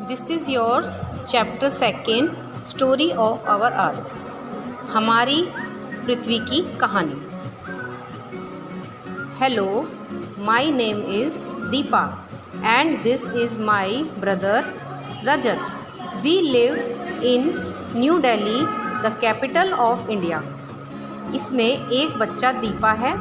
This is your chapter second, story of our earth. हमारी पृथ्वी की कहानी। Hello, my name is Deepa and this is my brother Rajat. We live in New Delhi, the capital of India. इसमें एक बच्चा दीपा है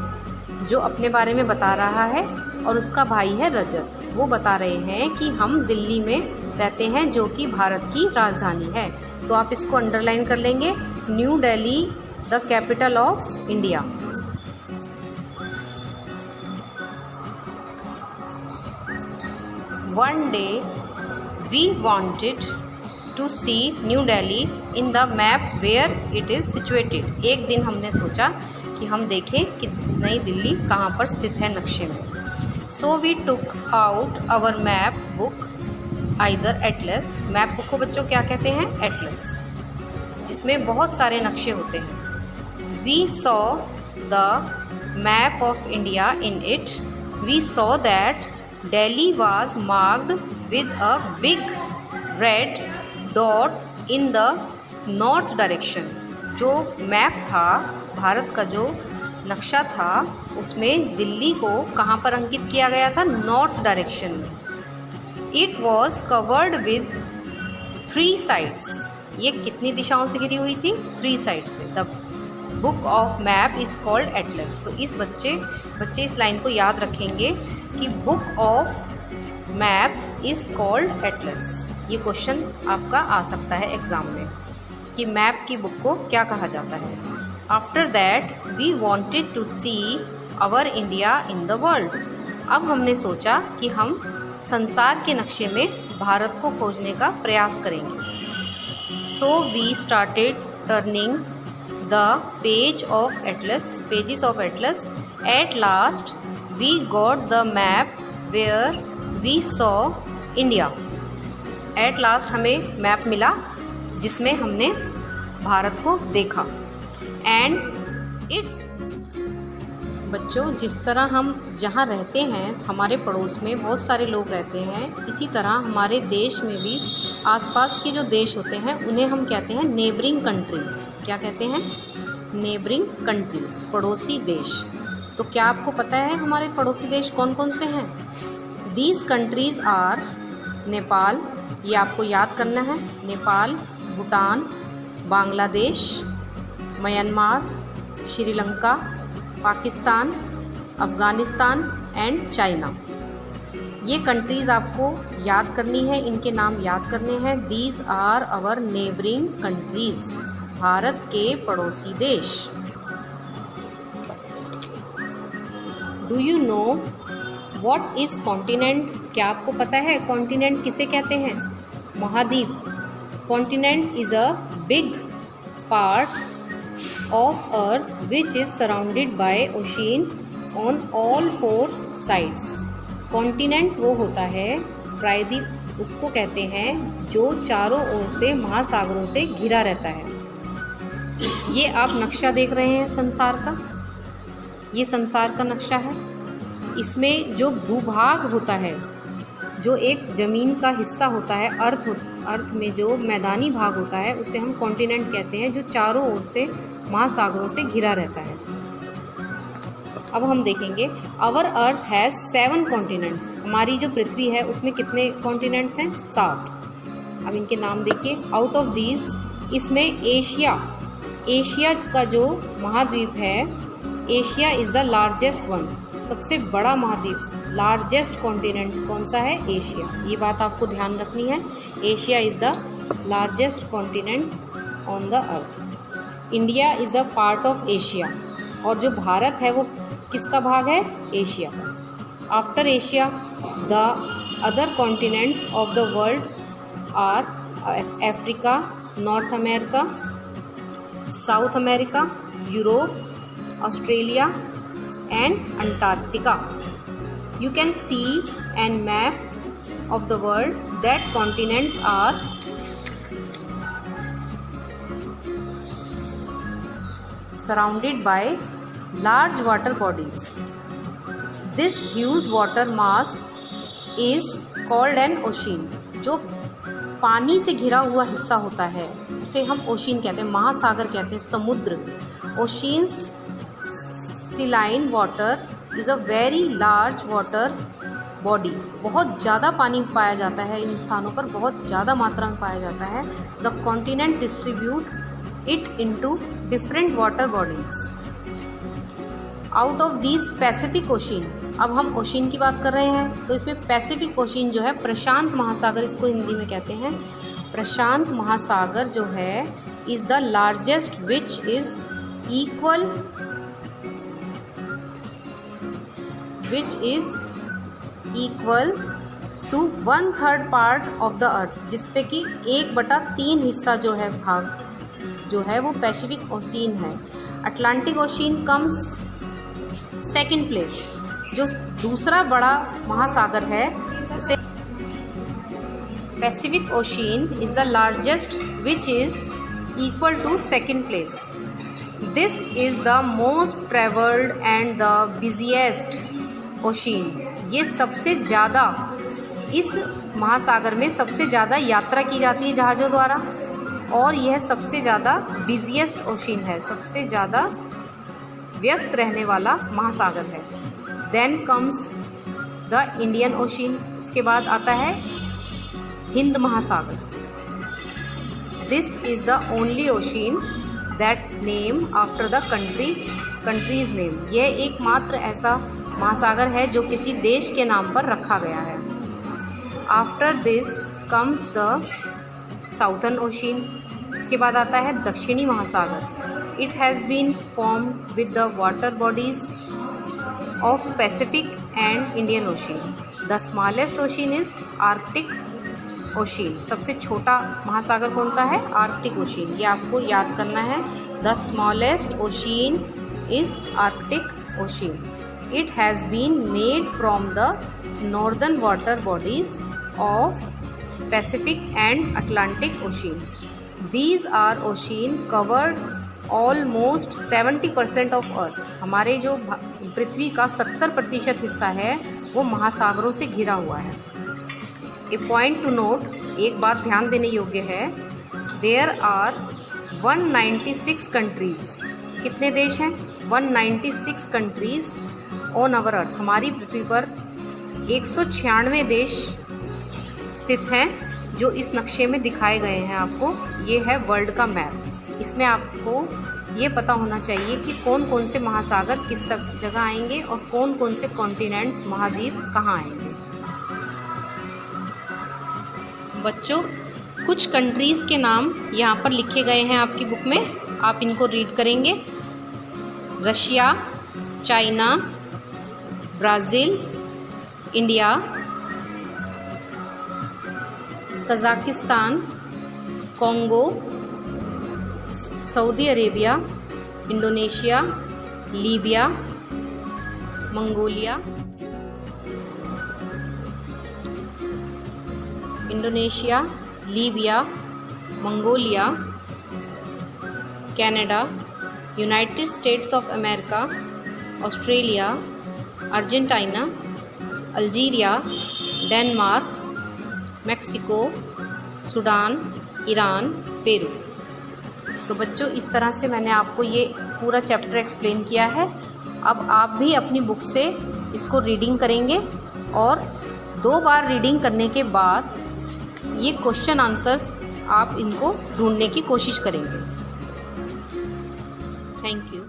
जो अपने बारे में बता रहा है और उसका भाई है रजत। वो बता रहे हैं कि हम दिल्ली में रहते हैं जो कि भारत की राजधानी है। तो आप इसको अंडरलाइन कर लेंगे, New Delhi the capital of India. One day we wanted to see New Delhi in the map where it is situated. एक दिन हमने सोचा कि हम देखें कि नई दिल्ली कहाँ पर स्थित है नक्शे में। So we took out our map book, either atlas. Map book को बच्चों क्या कहते हैं? एटलस, जिसमें बहुत सारे नक्शे होते हैं। We saw the map of India in it. We saw that Delhi was marked with a big red dot in the north direction. जो मैप था, भारत का जो नक्शा था, उसमें दिल्ली को कहाँ पर अंकित किया गया था? नॉर्थ डायरेक्शन में। It was covered with 3 sides. ये कितनी दिशाओं से घिरी हुई थी? 3 साइड से। The book of map is called Atlas. तो इस बच्चे इस लाइन को याद रखेंगे कि book of maps is called Atlas. ये क्वेश्चन आपका आ सकता है एग्ज़ाम में कि मैप की बुक को क्या कहा जाता है। After that we wanted to see our India in the world. अब हमने सोचा कि हम संसार के नक्शे में भारत को खोजने का प्रयास करेंगे। So we started turning the pages of atlas. At last we got the map where we saw India. At last हमें मैप मिला जिसमें हमने भारत को देखा। एंड इट्स बच्चों, जिस तरह हम जहाँ रहते हैं हमारे पड़ोस में बहुत सारे लोग रहते हैं, इसी तरह हमारे देश में भी आसपास के जो देश होते हैं उन्हें हम कहते हैं नेबरिंग कंट्रीज़। क्या कहते हैं? नेबरिंग कंट्रीज़, पड़ोसी देश। तो क्या आपको पता है हमारे पड़ोसी देश कौन कौन से हैं? दीज कंट्रीज़ आर नेपाल, ये आपको याद करना है। Nepal, Bhutan, Bangladesh, Myanmar, Sri Lanka, Pakistan, Afghanistan and China. ये कंट्रीज़ आपको याद करनी है, इनके नाम याद करने हैं। These are our neighbouring countries, Bharat के पड़ोसी देश। Do you know what is continent? क्या आपको पता है कॉन्टिनेंट किसे कहते हैं? महाद्वीप। Continent is a big part of earth which is surrounded by ocean on all 4 sides। Continent वो होता है, प्रायद्वीप उसको कहते हैं, जो चारों ओर से महासागरों से घिरा रहता है। ये आप नक्शा देख रहे हैं संसार का, ये संसार का नक्शा है। इसमें जो भूभाग होता है, जो एक ज़मीन का हिस्सा होता है, अर्थ में जो मैदानी भाग होता है, उसे हम कॉन्टिनेंट कहते हैं, जो चारों ओर से महासागरों से घिरा रहता है। अब हम देखेंगे, आवर अर्थ हैज़ 7 कॉन्टिनेंट्स। हमारी जो पृथ्वी है उसमें कितने कॉन्टिनेंट्स हैं? 7। अब इनके नाम देखिए। आउट ऑफ दीज, इसमें एशिया का जो महाद्वीप है, Asia is the largest one, सबसे बड़ा महाद्वीप। लार्जेस्ट कॉन्टिनेंट कौन सा है? एशिया। ये बात आपको ध्यान रखनी है। Asia is the largest continent on the earth. India is a part of Asia, और जो भारत है वो किसका भाग है? एशिया का। After Asia the other continents of the world are Africa, North America, South America, Europe, Australia and Antarctica. You can see an map of the world that continents are surrounded by large water bodies. This huge water mass is called an ocean. जो पानी से घिरा हुआ हिस्सा होता है उसे हम ओशियन कहते हैं, महासागर कहते हैं, समुद्र। Oceans sealine water is a very large water body. बहुत ज़्यादा पानी पाया जाता है इन स्थानों पर, बहुत ज़्यादा मात्रा में पाया जाता है। The continent distribute it into different water bodies. Out of this Pacific ocean, अब हम ओशियन की बात कर रहे हैं तो इसमें पैसिफिक ओशियन जो है, प्रशांत महासागर इसको हिंदी में कहते हैं। प्रशांत महासागर जो है is the largest which is equal to 1/3 part of the earth, जिसपे कि 1/3 हिस्सा जो है, भाग जो है वो पैसिफिक ओशियन है। Atlantic Ocean comes second place. जो दूसरा बड़ा महासागर है उसे Pacific Ocean is the largest which is equal to second place. This is the most travelled and the busiest ocean. ये सबसे ज़्यादा, इस महासागर में सबसे ज़्यादा यात्रा की जाती है जहाज़ों द्वारा, और यह सबसे ज़्यादा बिजिएस्ट ओशियन है, सबसे ज़्यादा व्यस्त रहने वाला महासागर है। Then comes the Indian Ocean, उसके बाद आता है हिंद महासागर। This is the only ocean that name after the country's name. यह एकमात्र ऐसा महासागर है जो किसी देश के नाम पर रखा गया है। After this comes the southern ocean, उसके बाद आता है दक्षिणी महासागर। It has been formed with the water bodies of Pacific and Indian Ocean. The smallest ocean is Arctic Ocean. सबसे छोटा महासागर कौन सा है? Arctic Ocean. ये आपको याद करना है। The smallest ocean is Arctic Ocean. It has been made from the northern water bodies of Pacific and Atlantic Ocean. These are ocean covered almost 70% of earth. हमारे जो पृथ्वी का 70% हिस्सा है वो महासागरों से घिरा हुआ है। ए पॉइंट टू नोट, एक बात ध्यान देने योग्य है, देयर आर 196 कंट्रीज। कितने देश हैं? 196 कंट्रीज ऑन अवर अर्थ। हमारी पृथ्वी पर 196 देश स्थित हैं जो इस नक्शे में दिखाए गए हैं आपको। ये है वर्ल्ड का मैप। इसमें आपको ये पता होना चाहिए कि कौन कौन से महासागर किस जगह आएंगे और कौन कौन से कॉन्टिनेंट्स, महाद्वीप कहाँ आएंगे। बच्चों, कुछ कंट्रीज़ के नाम यहाँ पर लिखे गए हैं आपकी बुक में, आप इनको रीड करेंगे। Russia, China, Brazil, India, Kazakhstan, Congo, Saudi Arabia, Indonesia, Libya, Mongolia, Canada, United states of America, Australia, Argentina, Algeria, Denmark, Mexico, Sudan, Iran, Peru. तो बच्चों, इस तरह से मैंने आपको ये पूरा चैप्टर एक्सप्लेन किया है। अब आप भी अपनी बुक से इसको रीडिंग करेंगे और 2 बार रीडिंग करने के बाद ये क्वेश्चन आंसर्स आप इनको ढूंढने की कोशिश करेंगे। Thank you.